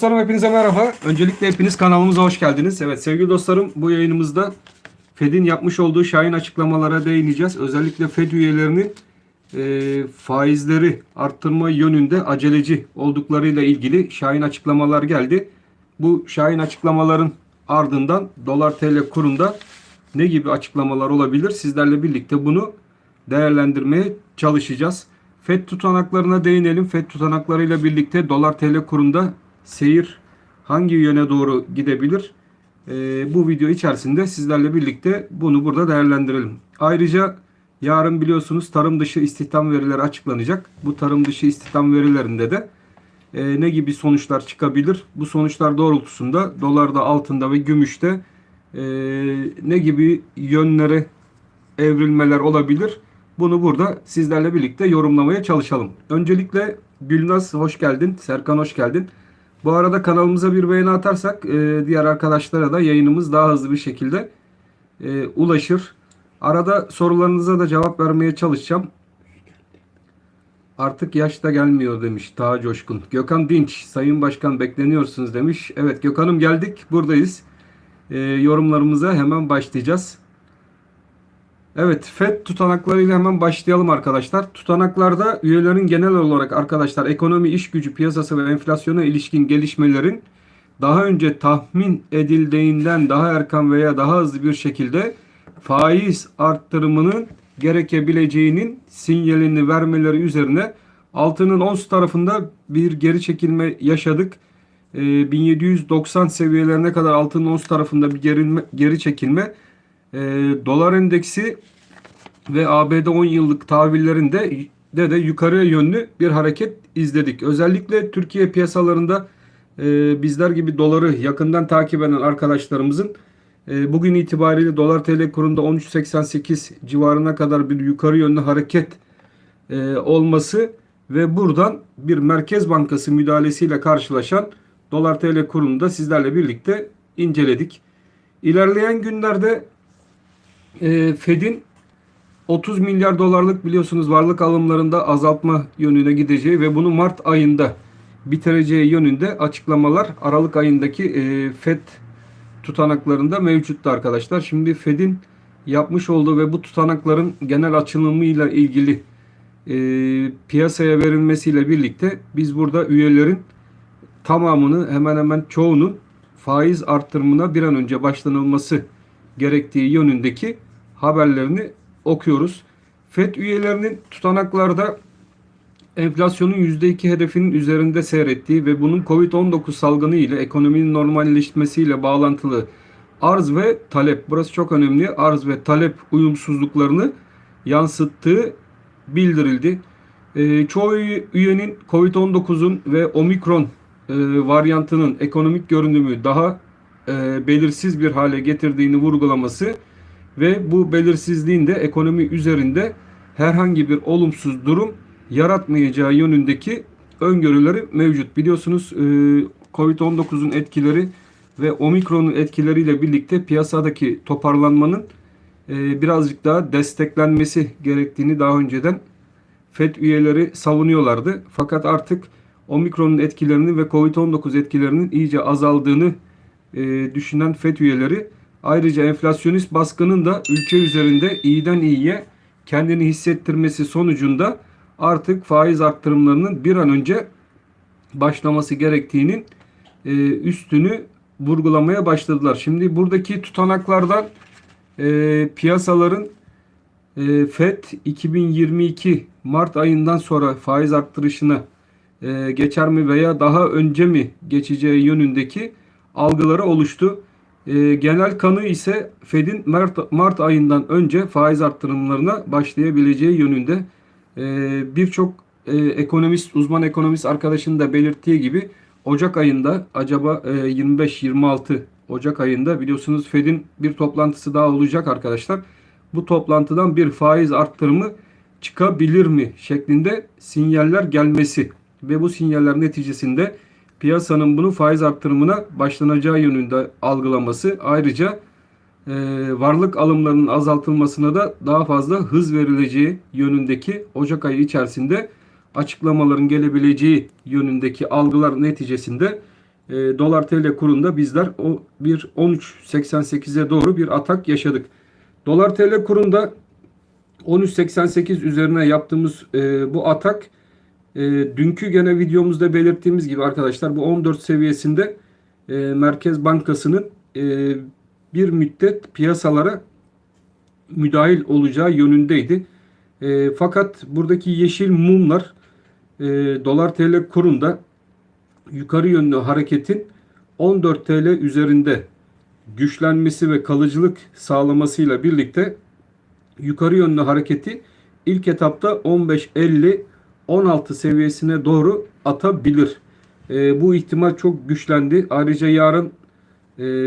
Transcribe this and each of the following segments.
Dostlarım hepinize merhaba. Öncelikle hepiniz kanalımıza hoş geldiniz. Evet sevgili dostlarım, bu yayınımızda Fed'in yapmış olduğu şahin açıklamalara değineceğiz. Özellikle Fed üyelerinin faizleri arttırma yönünde aceleci olduklarıyla ilgili şahin açıklamalar geldi. Bu şahin açıklamaların ardından dolar TL kurunda ne gibi açıklamalar olabilir? Sizlerle birlikte bunu değerlendirmeye çalışacağız. Fed tutanaklarına değinelim. Fed tutanaklarıyla birlikte dolar TL kurunda seyir hangi yöne doğru gidebilir? Bu video içerisinde sizlerle birlikte bunu burada değerlendirelim. Ayrıca yarın biliyorsunuz tarım dışı istihdam verileri açıklanacak. Bu tarım dışı istihdam verilerinde de ne gibi sonuçlar çıkabilir? Bu sonuçlar doğrultusunda dolarda, altında ve gümüşte ne gibi yönlere evrilmeler olabilir? Bunu burada sizlerle birlikte yorumlamaya çalışalım. Öncelikle Gülnaz hoş geldin. Serkan hoş geldin. Bu arada kanalımıza bir beğeni atarsak diğer arkadaşlara da yayınımız daha hızlı bir şekilde ulaşır. Arada sorularınıza da cevap vermeye çalışacağım. Artık yaş da gelmiyor demiş Taha Coşkun. Gökhan Dinç, Sayın Başkan bekleniyorsunuz demiş. Evet Gökhan'ım geldik, buradayız. Yorumlarımıza hemen başlayacağız. Evet, FED tutanaklarıyla hemen başlayalım arkadaşlar. Tutanaklarda üyelerin genel olarak arkadaşlar ekonomi, iş gücü piyasası ve enflasyona ilişkin gelişmelerin daha önce tahmin edildiğinden daha erken veya daha hızlı bir şekilde faiz arttırımının gerekebileceğinin sinyalini vermeleri üzerine altının ons tarafında bir geri çekilme yaşadık. 1790 seviyelerine kadar altının ons tarafında bir geri çekilme. Dolar endeksi ve ABD 10 yıllık tahvillerinde de yukarıya yönlü bir hareket izledik. Özellikle Türkiye piyasalarında bizler gibi doları yakından takip eden arkadaşlarımızın bugün itibariyle dolar TL kurunda 13.88 civarına kadar bir yukarı yönlü hareket olması ve buradan bir Merkez Bankası müdahalesiyle karşılaşan dolar TL kurunu da sizlerle birlikte inceledik. İlerleyen günlerde Fed'in 30 milyar dolarlık biliyorsunuz varlık alımlarında azaltma yönüne gideceği ve bunu Mart ayında bitireceği yönünde açıklamalar Aralık ayındaki Fed tutanaklarında mevcuttu arkadaşlar. Şimdi Fed'in yapmış olduğu ve bu tutanakların genel açılımıyla ilgili piyasaya verilmesiyle birlikte biz burada üyelerin tamamını hemen hemen çoğunun faiz arttırımına bir an önce başlanılması gerektiği yönündeki haberlerini okuyoruz. FED üyelerinin tutanaklarda enflasyonun %2 hedefinin üzerinde seyrettiği ve bunun Covid-19 salgını ile ekonominin normalleşmesiyle bağlantılı arz ve talep, burası çok önemli, arz ve talep uyumsuzluklarını yansıttığı bildirildi. Çoğu üyenin Covid-19'un ve Omikron varyantının ekonomik görünümü daha belirsiz bir hale getirdiğini vurgulaması ve bu belirsizliğin de ekonomi üzerinde herhangi bir olumsuz durum yaratmayacağı yönündeki öngörüleri mevcut. Biliyorsunuz Covid-19'un etkileri ve Omikron'un etkileriyle birlikte piyasadaki toparlanmanın birazcık daha desteklenmesi gerektiğini daha önceden FED üyeleri savunuyorlardı. Fakat artık Omikron'un etkilerinin ve Covid-19 etkilerinin iyice azaldığını düşünen FED üyeleri, ayrıca enflasyonist baskının da ülke üzerinde iyiden iyiye kendini hissettirmesi sonucunda artık faiz arttırımlarının bir an önce başlaması gerektiğinin üstünü vurgulamaya başladılar. Şimdi buradaki tutanaklardan piyasaların FED 2022 Mart ayından sonra faiz arttırışına geçer mi veya daha önce mi geçeceği yönündeki algıları oluştu. Genel kanı ise Fed'in Mart ayından önce faiz arttırımlarına başlayabileceği yönünde. Birçok ekonomist, uzman ekonomist arkadaşın da belirttiği gibi Ocak ayında acaba 25-26 Ocak ayında biliyorsunuz Fed'in bir toplantısı daha olacak arkadaşlar. Bu toplantıdan bir faiz arttırımı çıkabilir mi şeklinde sinyaller gelmesi ve bu sinyaller neticesinde piyasanın bunu faiz arttırımına başlanacağı yönünde algılaması, ayrıca varlık alımlarının azaltılmasına da daha fazla hız verileceği yönündeki Ocak ayı içerisinde açıklamaların gelebileceği yönündeki algılar neticesinde Dolar TL kurunda bizler o bir 13.88'e doğru bir atak yaşadık. Dolar TL kurunda 13.88 üzerine yaptığımız bu atak, dünkü gene videomuzda belirttiğimiz gibi arkadaşlar, bu 14 seviyesinde Merkez Bankası'nın bir müddet piyasalara müdahil olacağı yönündeydi. Fakat buradaki yeşil mumlar Dolar TL kurunda yukarı yönlü hareketin 14 TL üzerinde güçlenmesi ve kalıcılık sağlamasıyla birlikte yukarı yönlü hareketi ilk etapta 15.50-16 seviyesine doğru atabilir. Bu ihtimal çok güçlendi. Ayrıca yarın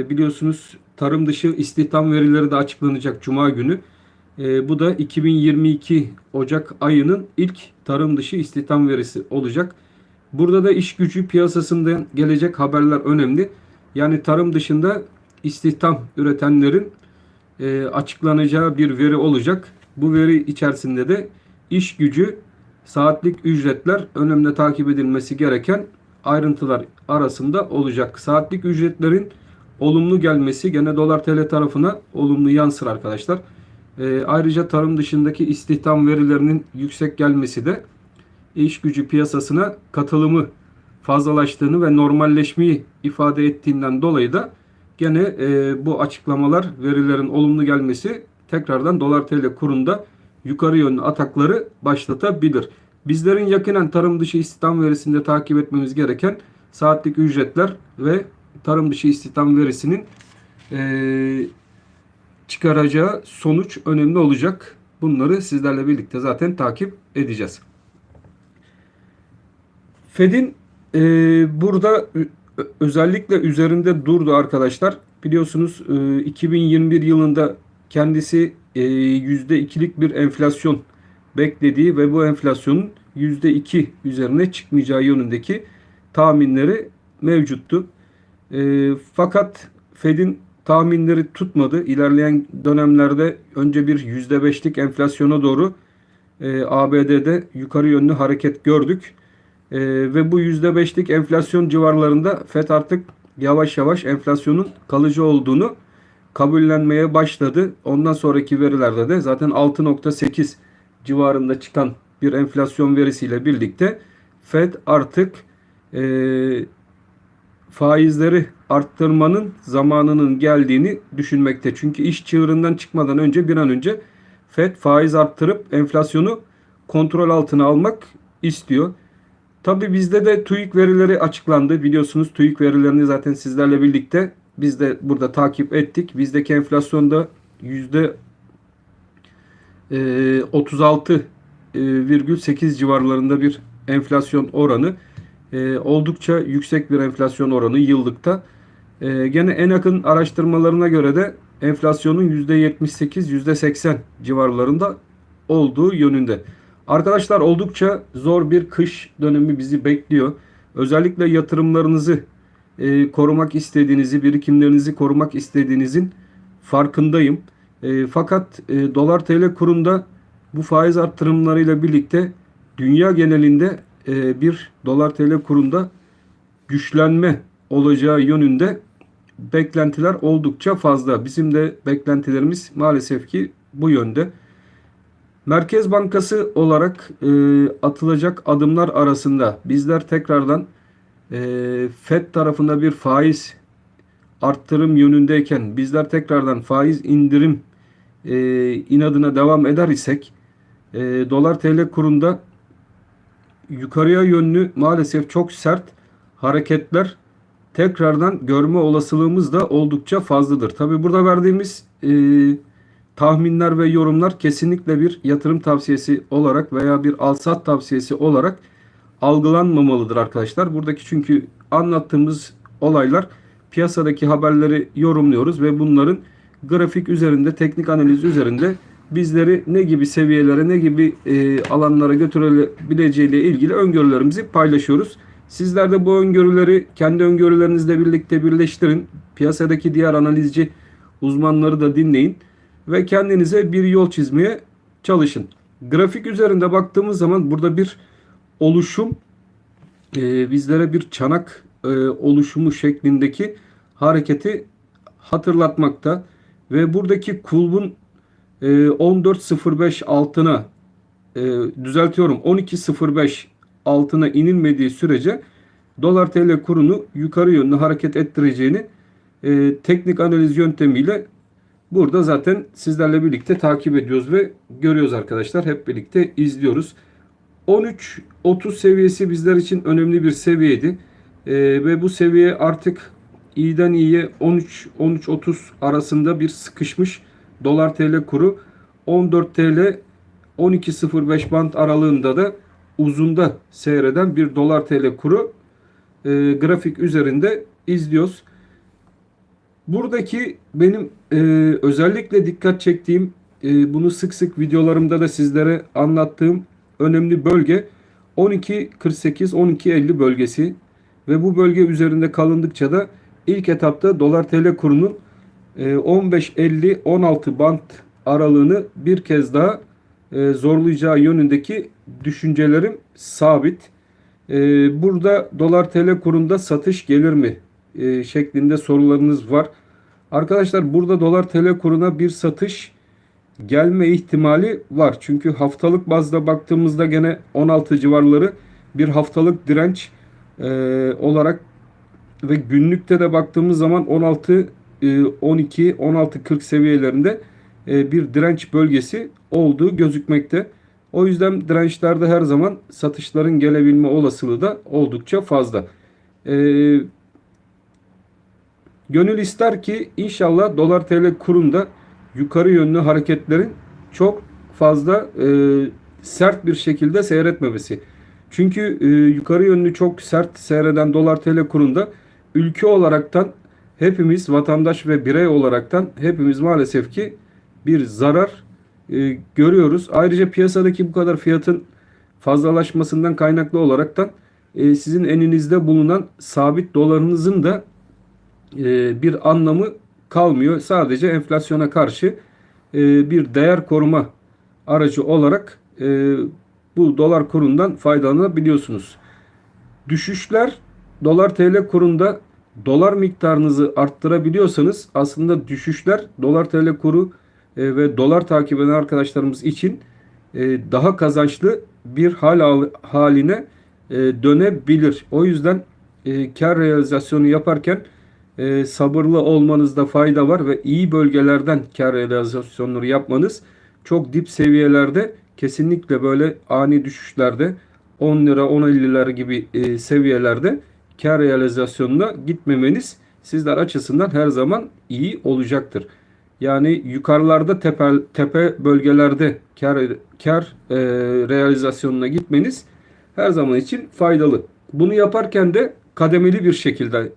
biliyorsunuz tarım dışı istihdam verileri de açıklanacak Cuma günü. Bu da 2022 Ocak ayının ilk tarım dışı istihdam verisi olacak. Burada da iş gücü piyasasından gelecek haberler önemli. Yani tarım dışında istihdam üretenlerin açıklanacağı bir veri olacak. Bu veri içerisinde de iş gücü, saatlik ücretler önemli takip edilmesi gereken ayrıntılar arasında olacak. Saatlik ücretlerin olumlu gelmesi gene Dolar TL tarafına olumlu yansır arkadaşlar. Ayrıca tarım dışındaki istihdam verilerinin yüksek gelmesi de iş gücü piyasasına katılımı fazlalaştığını ve normalleşmeyi ifade ettiğinden dolayı da gene bu açıklamalar, verilerin olumlu gelmesi tekrardan Dolar TL kurunda yukarı yönlü atakları başlatabilir. Bizlerin yakinen tarım dışı istihdam verisinde takip etmemiz gereken saatlik ücretler ve tarım dışı istihdam verisinin çıkaracağı sonuç önemli olacak. Bunları sizlerle birlikte zaten takip edeceğiz. Fed'in burada özellikle üzerinde durdu arkadaşlar. Biliyorsunuz 2021 yılında kendisi %2'lik bir enflasyon beklediği ve bu enflasyonun %2 üzerine çıkmayacağı yönündeki tahminleri mevcuttu. Fakat Fed'in tahminleri tutmadı. İlerleyen dönemlerde önce bir %5'lik enflasyona doğru ABD'de yukarı yönlü hareket gördük. Ve bu %5'lik enflasyon civarlarında FED artık yavaş yavaş enflasyonun kalıcı olduğunu kabullenmeye başladı. Ondan sonraki verilerde de zaten 6.8 civarında çıkan bir enflasyon verisiyle birlikte FED artık faizleri arttırmanın zamanının geldiğini düşünmekte. Çünkü iş çığırından çıkmadan önce bir an önce FED faiz arttırıp enflasyonu kontrol altına almak istiyor. Tabii bizde de TÜİK verileri açıklandı. Biliyorsunuz TÜİK verilerini zaten sizlerle birlikte biz de burada takip ettik. Bizdeki enflasyonda %36,8 civarlarında bir enflasyon oranı. Oldukça yüksek bir enflasyon oranı yıllıkta. Gene en yakın araştırmalarına göre de enflasyonun %78-%80 civarlarında olduğu yönünde. Arkadaşlar oldukça zor bir kış dönemi bizi bekliyor. Özellikle yatırımlarınızı korumak istediğinizi, birikimlerinizi korumak istediğinizin farkındayım. Fakat Dolar TL kurunda bu faiz arttırımlarıyla birlikte dünya genelinde bir Dolar TL kurunda güçlenme olacağı yönünde beklentiler oldukça fazla. Bizim de beklentilerimiz maalesef ki bu yönde. Merkez Bankası olarak atılacak adımlar arasında bizler tekrardan FED tarafında bir faiz arttırım yönündeyken bizler tekrardan faiz indirim inadına devam eder isek Dolar TL kurunda yukarıya yönlü maalesef çok sert hareketler tekrardan görme olasılığımız da oldukça fazladır. Tabi burada verdiğimiz tahminler ve yorumlar kesinlikle bir yatırım tavsiyesi olarak veya bir al-sat tavsiyesi olarak algılanmamalıdır arkadaşlar. Buradaki çünkü anlattığımız olaylar, piyasadaki haberleri yorumluyoruz ve bunların grafik üzerinde, teknik analiz üzerinde bizleri ne gibi seviyelere, ne gibi alanlara götürebileceğiyle ilgili öngörülerimizi paylaşıyoruz. Sizler de bu öngörüleri kendi öngörülerinizle birlikte birleştirin. Piyasadaki diğer analizci uzmanları da dinleyin ve kendinize bir yol çizmeye çalışın. Grafik üzerinde baktığımız zaman burada bir oluşum bizlere bir çanak oluşumu şeklindeki hareketi hatırlatmakta. Ve buradaki kulbun 14.05 altına e, düzeltiyorum 12.05 altına inilmediği sürece dolar TL kurunu yukarı yönlü hareket ettireceğini teknik analiz yöntemiyle burada zaten sizlerle birlikte takip ediyoruz ve görüyoruz arkadaşlar. Hep birlikte izliyoruz. 13.30 seviyesi bizler için önemli bir seviyeydi. Ve bu seviye artık iyiden iyiye 13-13.30 arasında bir sıkışmış dolar TL kuru. 14 TL 12.05 band aralığında da uzunda seyreden bir dolar TL kuru grafik üzerinde izliyoruz. Buradaki benim özellikle dikkat çektiğim, bunu sık sık videolarımda da sizlere anlattığım önemli bölge 12.48-12.50 bölgesi ve bu bölge üzerinde kalındıkça da ilk etapta dolar TL kurunun 15.50-16 band aralığını bir kez daha zorlayacağı yönündeki düşüncelerim sabit. Burada dolar TL kurunda satış gelir mi şeklinde sorularınız var. Arkadaşlar burada dolar TL kuruna bir satış gelme ihtimali var. Çünkü haftalık bazda baktığımızda gene 16 civarları bir haftalık direnç olarak ve günlükte de baktığımız zaman 16 12 16.40 seviyelerinde bir direnç bölgesi olduğu gözükmekte. O yüzden dirençlerde her zaman satışların gelebilme olasılığı da oldukça fazla. Gönül ister ki inşallah dolar TL kurunda yukarı yönlü hareketlerin çok fazla sert bir şekilde seyretmemesi. Çünkü yukarı yönlü çok sert seyreden dolar TL kurunda ülke olaraktan hepimiz vatandaş ve birey olaraktan hepimiz maalesef ki bir zarar görüyoruz. Ayrıca piyasadaki bu kadar fiyatın fazlalaşmasından kaynaklı olaraktan sizin elinizde bulunan sabit dolarınızın da bir anlamı kalmıyor. Sadece enflasyona karşı bir değer koruma aracı olarak bu dolar kurundan faydalanabiliyorsunuz. Düşüşler dolar TL kurunda dolar miktarınızı arttırabiliyorsanız aslında düşüşler dolar TL kuru ve dolar takip eden arkadaşlarımız için daha kazançlı bir haline dönebilir. O yüzden kar realizasyonu yaparken sabırlı olmanızda fayda var ve iyi bölgelerden kar realizasyonları yapmanız, çok dip seviyelerde kesinlikle böyle ani düşüşlerde 10 lira 10.50 lira gibi seviyelerde kar realizasyonuna gitmemeniz sizler açısından her zaman iyi olacaktır. Yani yukarılarda tepe bölgelerde kar realizasyonuna gitmeniz her zaman için faydalı. Bunu yaparken de kademeli bir şekilde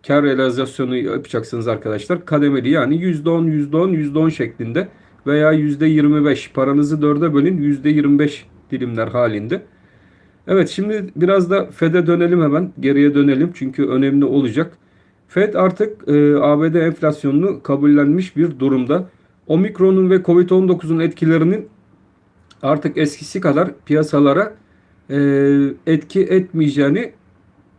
kar realizasyonu yapacaksınız arkadaşlar. Kademeli, yani %10, %10, %10 şeklinde veya %25. Paranızı 4'e bölün, %25 dilimler halinde. Evet, şimdi biraz da Fed'e dönelim hemen. Geriye dönelim çünkü önemli olacak. Fed artık ABD enflasyonunu kabullenmiş bir durumda. Omikron'un ve Covid-19'un etkilerinin artık eskisi kadar piyasalara etki etmeyeceğini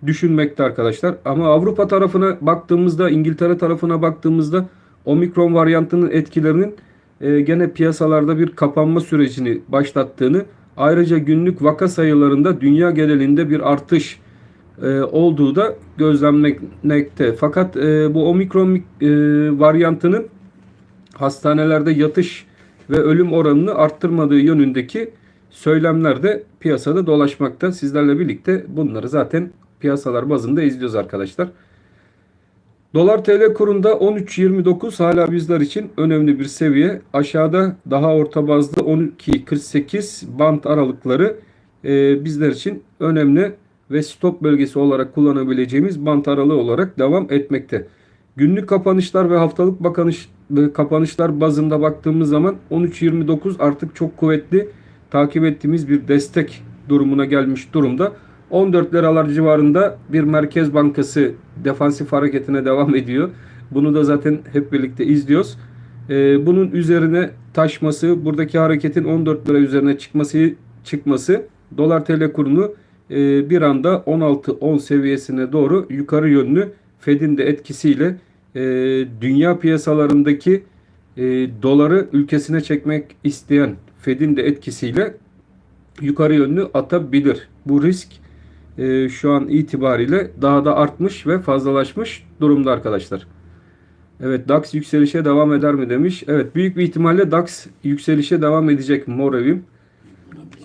düşünmekte arkadaşlar. Ama Avrupa tarafına baktığımızda, İngiltere tarafına baktığımızda Omikron varyantının etkilerinin gene piyasalarda bir kapanma sürecini başlattığını, ayrıca günlük vaka sayılarında dünya genelinde bir artış olduğu da gözlenmekte. Fakat bu Omikron varyantının hastanelerde yatış ve ölüm oranını arttırmadığı yönündeki söylemler de piyasada dolaşmakta. Sizlerle birlikte bunları zaten piyasalar bazında izliyoruz arkadaşlar. Dolar TL kurunda 13.29 hala bizler için önemli bir seviye. Aşağıda daha orta bazda 12.48 band aralıkları bizler için önemli ve stop bölgesi olarak kullanabileceğimiz band aralığı olarak devam etmekte. Günlük kapanışlar ve haftalık kapanışlar bazında baktığımız zaman 13.29 artık çok kuvvetli takip ettiğimiz bir destek durumuna gelmiş durumda. 14 liralar civarında bir Merkez Bankası defansif hareketine devam ediyor. Bunu da zaten hep birlikte izliyoruz. Bunun üzerine taşması, buradaki hareketin 14 lira üzerine çıkması dolar TL kurunu bir anda 16-10 seviyesine doğru yukarı yönlü Fed'in de etkisiyle dünya piyasalarındaki doları ülkesine çekmek isteyen Fed'in de etkisiyle yukarı yönlü atabilir. Bu risk şu an itibariyle daha da artmış ve fazlalaşmış durumda arkadaşlar. Evet, DAX yükselişe devam eder mi demiş. Evet, büyük bir ihtimalle DAX yükselişe devam edecek Morevim.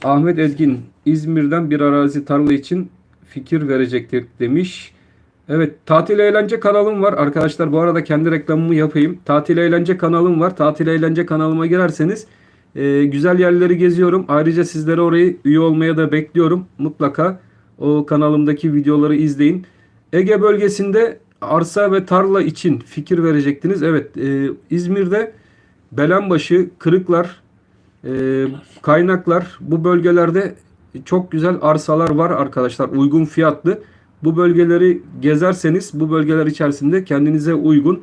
Ahmet Ezgin, İzmir'den bir arazi tarla için fikir verecektir demiş. Evet, tatil eğlence kanalım var arkadaşlar. Bu arada kendi reklamımı yapayım. Tatil eğlence kanalım var. Tatil eğlence kanalıma girerseniz güzel yerleri geziyorum. Ayrıca sizlere orayı üye olmaya da bekliyorum. Mutlaka o kanalımdaki videoları izleyin. Ege bölgesinde arsa ve tarla için fikir verecektiniz. Evet, İzmir'de Belenbaşı, Kırıklar, Kaynaklar, bu bölgelerde çok güzel arsalar var arkadaşlar. Uygun fiyatlı. Bu bölgeleri gezerseniz bu bölgeler içerisinde kendinize uygun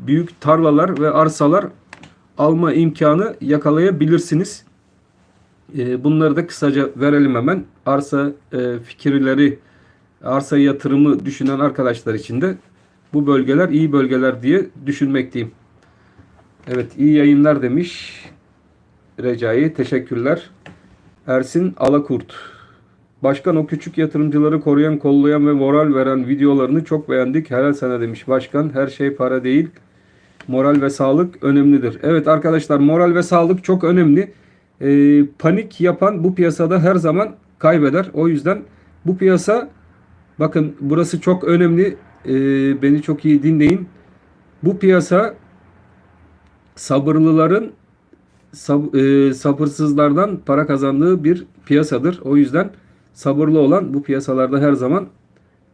büyük tarlalar ve arsalar alma imkanı yakalayabilirsiniz. Bunları da kısaca verelim hemen. Arsa fikirleri, arsa yatırımı düşünen arkadaşlar için de bu bölgeler iyi bölgeler diye düşünmekteyim. Evet, iyi yayınlar demiş Recai. Teşekkürler. Ersin Alakurt. Başkan, o küçük yatırımcıları koruyan, kollayan ve moral veren videolarını çok beğendik. Helal sana demiş başkan. Her şey para değil. Moral ve sağlık önemlidir. Evet arkadaşlar, moral ve sağlık çok önemli. Panik yapan bu piyasada her zaman kaybeder. O yüzden bu piyasa, bakın burası çok önemli. Beni çok iyi dinleyin. Bu piyasa sabırlıların sabırsızlardan para kazandığı bir piyasadır. O yüzden sabırlı olan bu piyasalarda her zaman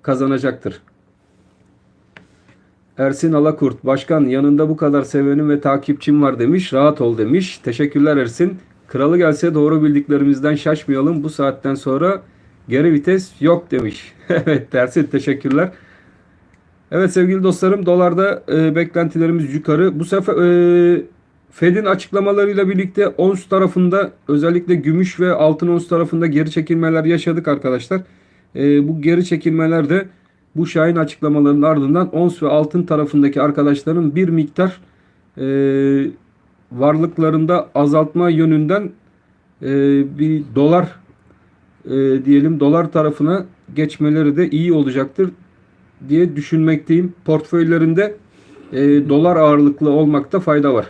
kazanacaktır. Ersin Alakurt, başkan yanında bu kadar sevenim ve takipçim var demiş. Rahat ol demiş. Teşekkürler Ersin. Kralı gelse doğru bildiklerimizden şaşmayalım. Bu saatten sonra geri vites yok demiş. Evet Ersin, teşekkürler. Evet sevgili dostlarım, dolarda beklentilerimiz yukarı. Bu sefer Fed'in açıklamalarıyla birlikte ons tarafında, özellikle gümüş ve altın ons tarafında geri çekilmeler yaşadık arkadaşlar. Bu geri çekilmeler de bu şahin açıklamaların ardından ons ve altın tarafındaki arkadaşların bir miktar varlıklarında azaltma yönünden bir dolar diyelim, dolar tarafına geçmeleri de iyi olacaktır diye düşünmekteyim. Portföylerinde dolar ağırlıklı olmakta fayda var.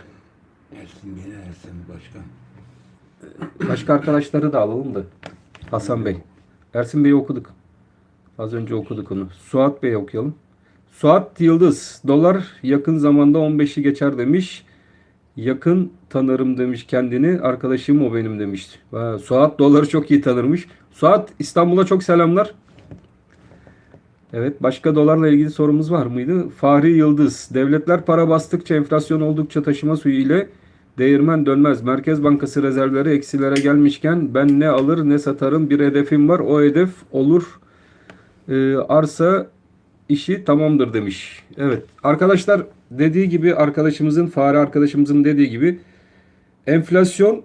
Ersin gene Ersin başkan. Başka arkadaşları da alalım da. Hasan Bey. Ersin Bey'i okuduk. Az önce okuduk onu. Suat Bey'i okuyalım. Suat Yıldız. Dolar yakın zamanda 15'i geçer demiş. Yakın tanırım demiş kendini. Arkadaşım o benim demiş. Suat doları çok iyi tanırmış. Suat, İstanbul'a çok selamlar. Evet, başka dolarla ilgili sorumuz var mıydı? Fahri Yıldız. Devletler para bastıkça, enflasyon oldukça taşıma suyu ile değirmen dönmez. Merkez Bankası rezervleri eksilere gelmişken ben ne alır ne satarım, bir hedefim var. O hedef olur. Arsa işi tamamdır demiş. Evet arkadaşlar, dediği gibi arkadaşımızın, Fahri arkadaşımızın dediği gibi enflasyon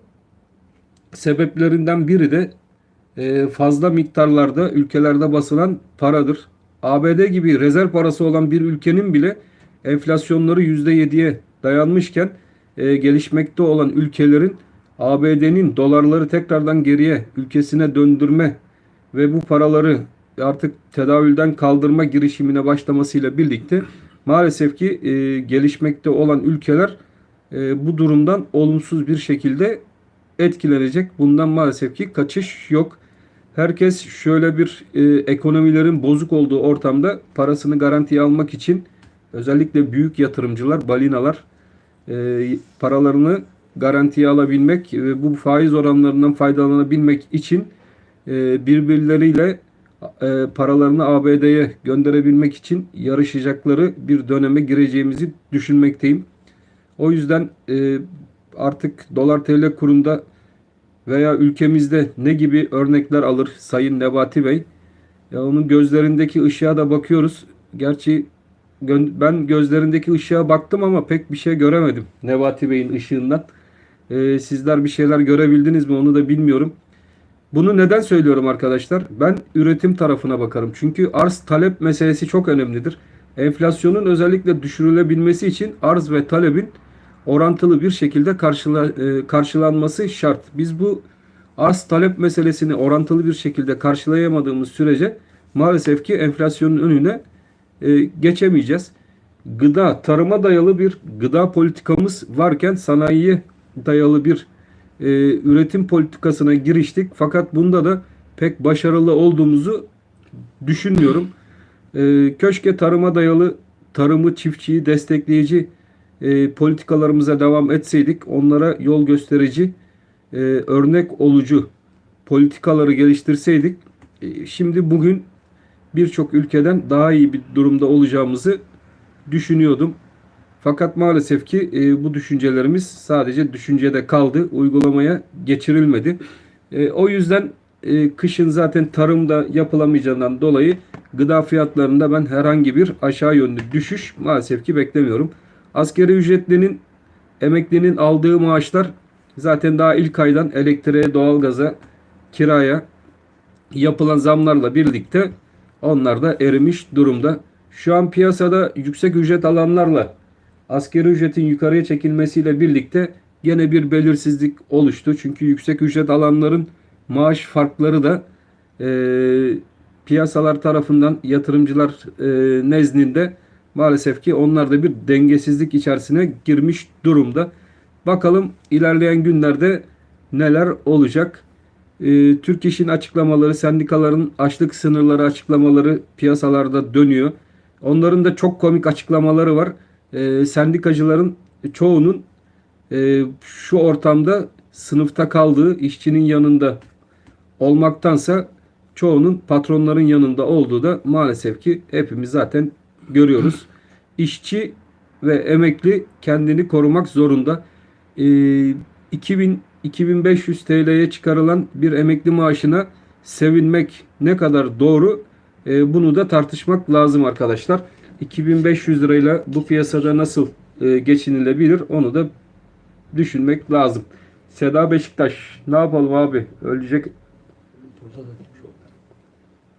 sebeplerinden biri de fazla miktarlarda ülkelerde basılan paradır. ABD gibi rezerv parası olan bir ülkenin bile enflasyonları %7'ye dayanmışken gelişmekte olan ülkelerin ABD'nin dolarları tekrardan geriye ülkesine döndürme ve bu paraları artık tedavülden kaldırma girişimine başlamasıyla birlikte maalesef ki gelişmekte olan ülkeler bu durumdan olumsuz bir şekilde etkilenecek. Bundan maalesef ki kaçış yok. Herkes şöyle bir ekonomilerin bozuk olduğu ortamda parasını garantiye almak için, özellikle büyük yatırımcılar, balinalar paralarını garantiye alabilmek ve bu faiz oranlarından faydalanabilmek için birbirleriyle paralarını ABD'ye gönderebilmek için yarışacakları bir döneme gireceğimizi düşünmekteyim. O yüzden artık dolar TL kurunda veya ülkemizde ne gibi örnekler alır Sayın Nebati Bey? Ya onun gözlerindeki ışığa da bakıyoruz. Gerçi ben gözlerindeki ışığa baktım ama pek bir şey göremedim Nebati Bey'in ışığından. Sizler bir şeyler görebildiniz mi onu da bilmiyorum. Bunu neden söylüyorum arkadaşlar? Ben üretim tarafına bakarım. Çünkü arz talep meselesi çok önemlidir. Enflasyonun özellikle düşürülebilmesi için arz ve talebin orantılı bir şekilde karşılanması şart. Biz bu arz talep meselesini orantılı bir şekilde karşılayamadığımız sürece maalesef ki enflasyonun önüne geçemeyeceğiz. Tarıma dayalı bir gıda politikamız varken sanayiye dayalı bir üretim politikasına giriştik. Fakat bunda da pek başarılı olduğumuzu düşünmüyorum. Köşke tarıma dayalı tarımı, çiftçiyi destekleyici politikalarımıza devam etseydik, onlara yol gösterici, örnek olucu politikaları geliştirseydik, şimdi bugün birçok ülkeden daha iyi bir durumda olacağımızı düşünüyordum. Fakat maalesef ki bu düşüncelerimiz sadece düşüncede kaldı, uygulamaya geçirilmedi. O yüzden kışın zaten tarımda yapılamayacağından dolayı gıda fiyatlarında ben herhangi bir aşağı yönlü düşüş maalesef ki beklemiyorum. Asgari ücretlinin, emeklinin aldığı maaşlar zaten daha ilk aydan elektriğe, doğalgaza, kiraya yapılan zamlarla birlikte onlar da erimiş durumda. Şu an piyasada yüksek ücret alanlarla asgari ücretin yukarıya çekilmesiyle birlikte gene bir belirsizlik oluştu. Çünkü yüksek ücret alanların maaş farkları da piyasalar tarafından yatırımcılar nezdinde maalesef ki onlar da bir dengesizlik içerisine girmiş durumda. Bakalım ilerleyen günlerde neler olacak? Türk İş'in açıklamaları, sendikaların açlık sınırları açıklamaları piyasalarda dönüyor. Onların da çok komik açıklamaları var. Sendikacıların çoğunun şu ortamda sınıfta kaldığı, işçinin yanında olmaktansa çoğunun patronların yanında olduğu da maalesef ki hepimiz zaten görüyoruz. İşçi ve emekli kendini korumak zorunda. 2000-2500 TL'ye çıkarılan bir emekli maaşına sevinmek ne kadar doğru, bunu da tartışmak lazım arkadaşlar. 2500 lirayla bu piyasada nasıl geçinilebilir onu da düşünmek lazım. Seda Beşiktaş, ne yapalım abi? Ölecek. Burada da çok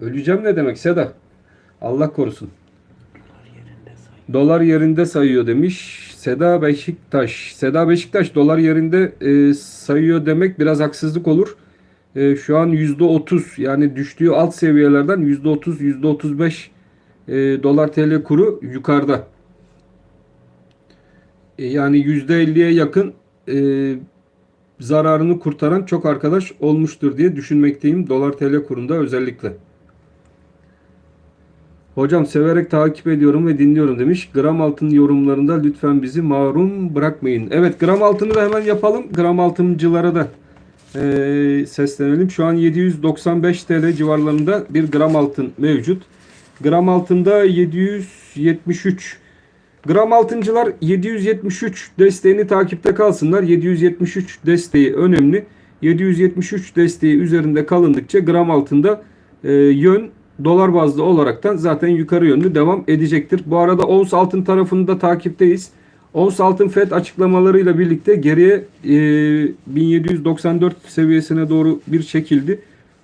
Öleceğim ne demek Seda? Allah korusun. dolar yerinde sayıyor. Dolar yerinde sayıyor demiş Seda Beşiktaş. Seda Beşiktaş dolar yerinde sayıyor demek biraz haksızlık olur. Şu an %30, yani düştüğü alt seviyelerden %30, %35 dolar TL kuru yukarıda. Yani %50'ye yakın zararını kurtaran çok arkadaş olmuştur diye düşünmekteyim dolar TL kurunda özellikle. Hocam severek takip ediyorum ve dinliyorum demiş. Gram altın yorumlarında lütfen bizi mahrum bırakmayın. Evet, gram altını da hemen yapalım. Gram altıncılara da seslenelim. Şu an 795 TL civarlarında bir gram altın mevcut. Gram altında 773. Gram altıncılar 773 desteğini takipte kalsınlar. 773 desteği önemli. 773 desteği üzerinde kalındıkça gram altında yön dolar bazlı olaraktan zaten yukarı yönlü devam edecektir. Bu arada ons altın tarafını da takipteyiz. Ons altın FED açıklamalarıyla birlikte geriye 1794 seviyesine doğru bir çekildi.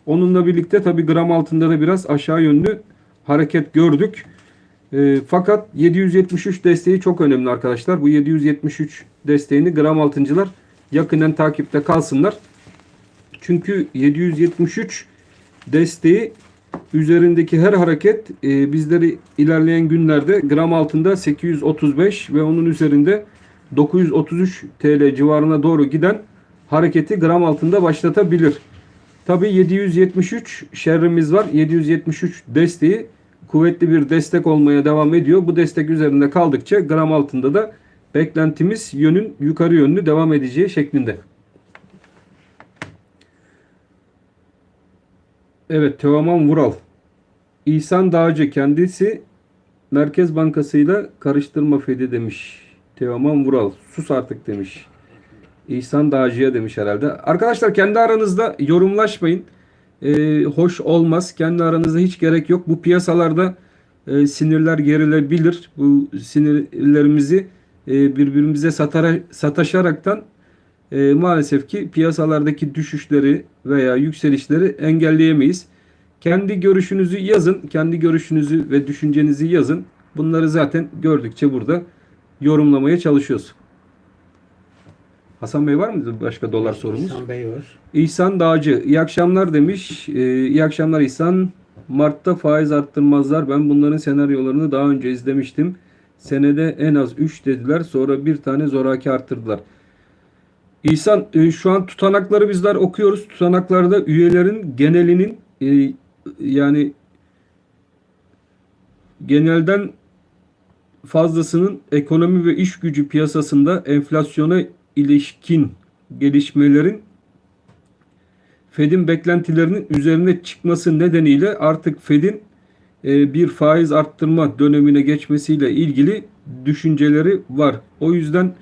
Onunla birlikte tabi gram altında da biraz aşağı yönlü hareket gördük. Fakat 773 desteği çok önemli arkadaşlar. Bu 773 desteğini gram altıncılar yakından takipte kalsınlar. Çünkü 773 desteği üzerindeki her hareket bizleri ilerleyen günlerde gram altında 835 ve onun üzerinde 933 TL civarına doğru giden hareketi gram altında başlatabilir. Tabi 773 şerrimiz var. 773 desteği kuvvetli bir destek olmaya devam ediyor. Bu destek üzerinde kaldıkça gram altında da beklentimiz yönün yukarı yönlü devam edeceği şeklinde. Evet, Teoman Vural. İhsan Dağcı kendisi Merkez Bankası'yla karıştırma Fed'i demiş. Teoman Vural. Sus artık demiş. İhsan Dağcı'ya demiş herhalde. Arkadaşlar kendi aranızda yorumlaşmayın. Hoş olmaz. Kendi aranızda hiç gerek yok. Bu piyasalarda sinirler gerilebilir. Bu sinirlerimizi birbirimize sataşaraktan maalesef ki piyasalardaki düşüşleri veya yükselişleri engelleyemeyiz. Kendi görüşünüzü yazın. Kendi görüşünüzü ve düşüncenizi yazın. Bunları zaten gördükçe burada yorumlamaya çalışıyoruz. Hasan Bey var mıydı başka dolar sorumuz? İhsan Bey var. İhsan Dağcı, iyi akşamlar demiş. İyi akşamlar İhsan. Mart'ta faiz arttırmazlar. Ben bunların senaryolarını daha önce izlemiştim. Senede en az 3 dediler. Sonra bir tane zoraki arttırdılar. İhsan, şu an tutanakları bizler okuyoruz. Tutanaklarda üyelerin genelinin yani genelden fazlasının ekonomi ve iş gücü piyasasında enflasyona ilişkin gelişmelerin Fed'in beklentilerinin üzerine çıkması nedeniyle artık Fed'in bir faiz arttırma dönemine geçmesiyle ilgili düşünceleri var. O yüzden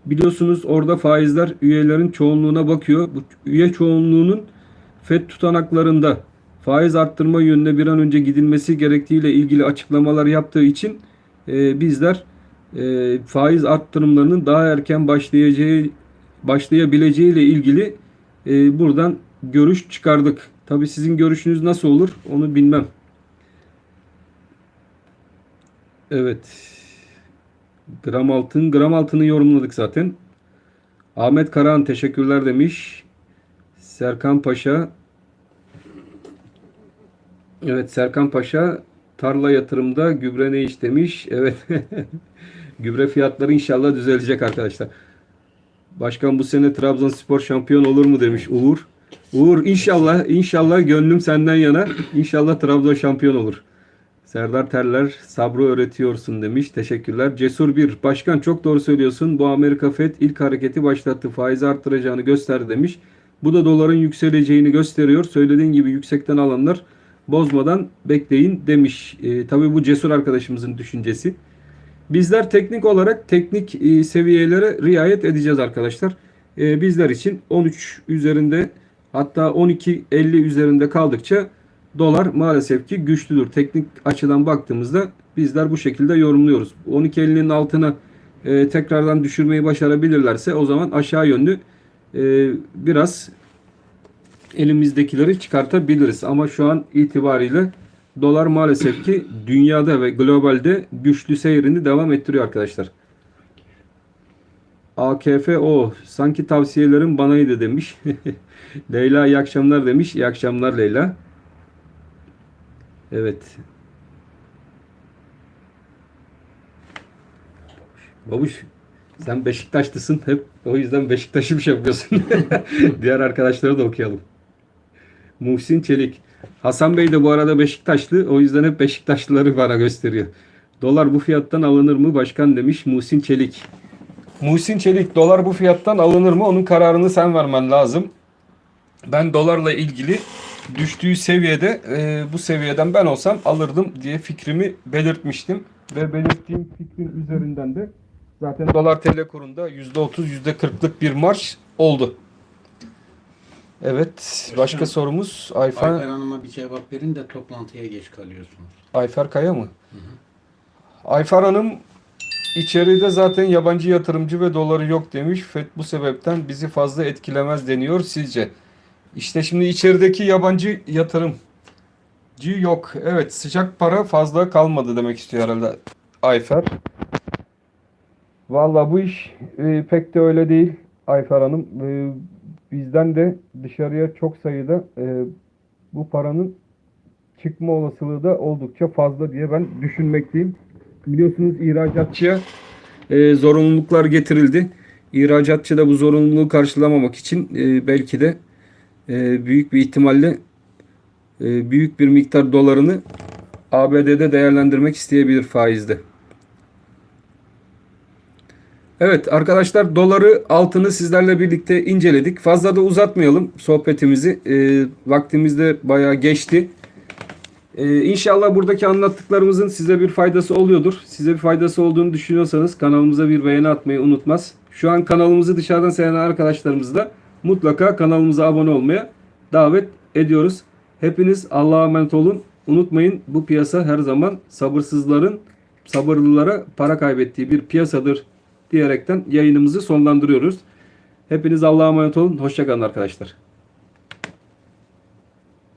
biliyorsunuz orada faizler üyelerin çoğunluğuna bakıyor. Bu üye çoğunluğunun Fed tutanaklarında faiz arttırma yönüne bir an önce gidilmesi gerektiğiyle ilgili açıklamalar yaptığı için bizler faiz arttırımlarının daha erken başlayabileceği ile ilgili buradan görüş çıkardık. Tabii sizin görüşünüz nasıl olur onu bilmem. Evet. Gram altını yorumladık zaten. Ahmet Karahan teşekkürler demiş. Serkan Paşa. Evet, Serkan Paşa tarla yatırımda gübre ne iş demiş. Evet. Gübre fiyatları inşallah düzelecek arkadaşlar. Başkan bu sene Trabzonspor şampiyon olur mu demiş Uğur. Uğur inşallah gönlüm senden yana. İnşallah Trabzon şampiyon olur. Serdar Terler sabrı öğretiyorsun demiş. Teşekkürler. Cesur bir başkan çok doğru söylüyorsun. Bu Amerika Fed ilk hareketi başlattı. Faizi arttıracağını gösterdi demiş. Bu da doların yükseleceğini gösteriyor. Söylediğin gibi yüksekten alanlar bozmadan bekleyin demiş. Tabii bu cesur arkadaşımızın düşüncesi. Bizler teknik olarak teknik seviyelere riayet edeceğiz arkadaşlar. Bizler için 13 üzerinde hatta 12.50 üzerinde kaldıkça dolar maalesef ki güçlüdür. Teknik açıdan baktığımızda bizler bu şekilde yorumluyoruz. 12.50'nin altına tekrardan düşürmeyi başarabilirlerse o zaman aşağı yönlü biraz elimizdekileri çıkartabiliriz. Ama şu an itibariyle dolar maalesef ki dünyada ve globalde güçlü seyrini devam ettiriyor arkadaşlar. AKFO sanki tavsiyelerim banaydı demiş. Leyla iyi akşamlar demiş. İyi akşamlar Leyla. Evet. Babuş sen Beşiktaşlısın hep. O yüzden Beşiktaş'ı bir şey yapıyorsun. Diğer arkadaşları da okuyalım. Muhsin Çelik. Hasan Bey de bu arada Beşiktaşlı. O yüzden hep Beşiktaşlıları bana gösteriyor. Dolar bu fiyattan alınır mı başkan demiş Muhsin Çelik. Muhsin Çelik dolar bu fiyattan alınır mı? Onun kararını sen vermen lazım. Ben dolarla ilgili düştüğü seviyede bu seviyeden ben olsam alırdım diye fikrimi belirtmiştim. Ve belirttiğim fikrin üzerinden de zaten dolar TL kurunda %30 %40'lık bir marş oldu. Evet. Başka sorumuz Ayfer Hanım'a bir cevap verin de toplantıya geç kalıyorsunuz. Ayfer Kaya mı? Ayfer Hanım içeride zaten yabancı yatırımcı ve doları yok demiş. FED bu sebepten bizi fazla etkilemez deniyor sizce. İşte şimdi içerideki yabancı yatırımcı yok. Evet, sıcak para fazla kalmadı demek istiyor herhalde Ayfer. Vallahi bu iş pek de öyle değil Ayfer Hanım. Bizden de dışarıya çok sayıda bu paranın çıkma olasılığı da oldukça fazla diye ben düşünmekteyim. Biliyorsunuz ihracatçıya zorunluluklar getirildi. İhracatçı da bu zorunluluğu karşılamamak için belki de büyük bir ihtimalle büyük bir miktar dolarını ABD'de değerlendirmek isteyebilir faizde. Evet arkadaşlar doları altını sizlerle birlikte inceledik. Fazla da uzatmayalım sohbetimizi. Vaktimiz de bayağı geçti. İnşallah buradaki anlattıklarımızın size bir faydası oluyordur. Size bir faydası olduğunu düşünüyorsanız kanalımıza bir beğeni atmayı unutmaz. Şu an kanalımızı dışarıdan seyreden arkadaşlarımızı da mutlaka kanalımıza abone olmaya davet ediyoruz. Hepiniz Allah'a emanet olun. Unutmayın bu piyasa her zaman sabırsızların sabırlılara para kaybettiği bir piyasadır diyerekten yayınımızı sonlandırıyoruz. Hepiniz Allah'a emanet olun. Hoşça kalın arkadaşlar.